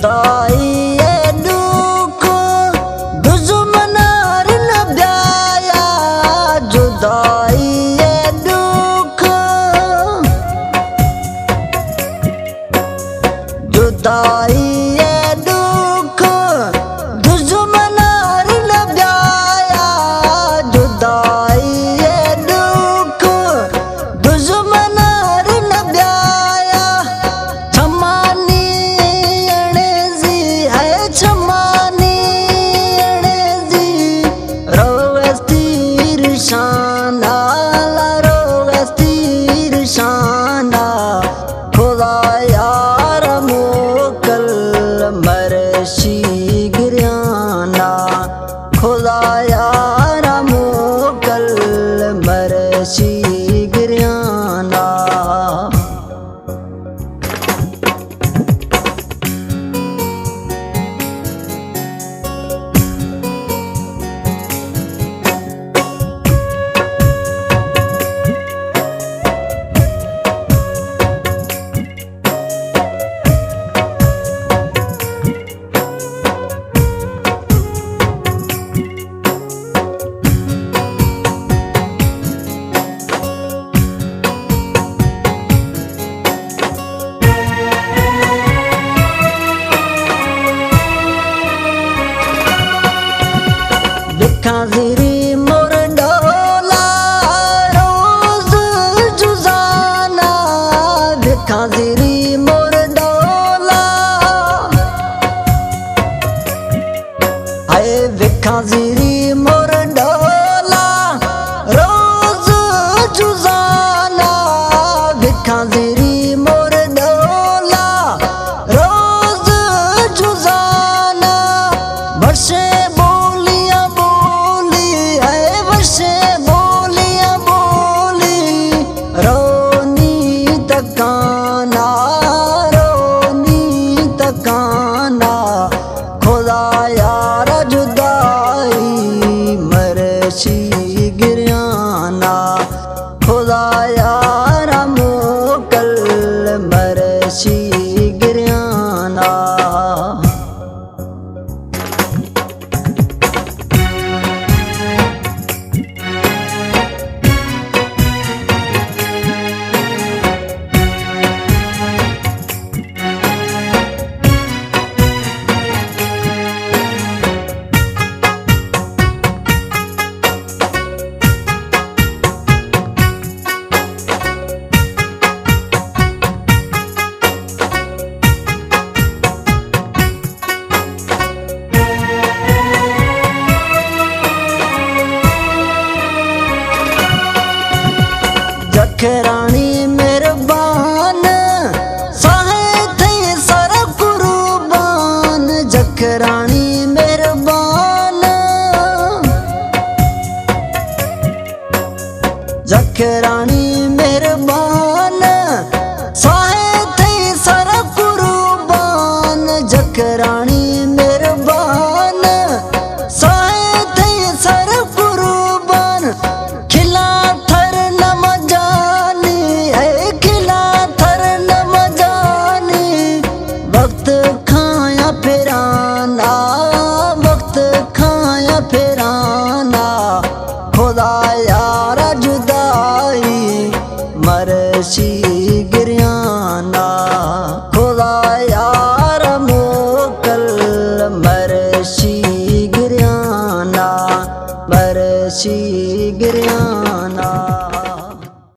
जुदाई ये दुख दुश्मनार न ब्याया, जुदाई ये दुख, जुदाई ये दुख दुश्मनार न ब्याया, जुदाई ये दुख दुश्मनार न ब्याया। छमानी अणेजी है छमानी अणेजी, रोवस्तीर शाना रोवस्तीर शाना, खुदा यार मोकल मरशी गिरियाना, खुदा यार मोकल मरशी गिरियाना। खाजिरी मोर डोला रोज जुजाना, खाजिरी मोर डोला आए खाजिरी मोर डोला रोज जुजाना, खाजिरी मोर डोला रोज जुजाना। वर्षे तकाना रोनी तकाना, खुदा यार जुदाई मरशी गिरियाना, खुदा यार मोकल मरशी गिरियाना। जखरानी मेहरबान साहे थे सर कुर्बान, जखरानी मेहरबान, जखरानी मेहरबान साहे थे सर कुर्बान, जखरानी मेहरबान साहे थे सर कुर्बान। खिला थर वक्त खाया फिराना, वक्त खाया फिराना, खुदा यार जुदाई मरशी गिरियाना, खुदा यार मोकल मरशी गिरियाना, मरशी गिरियाना।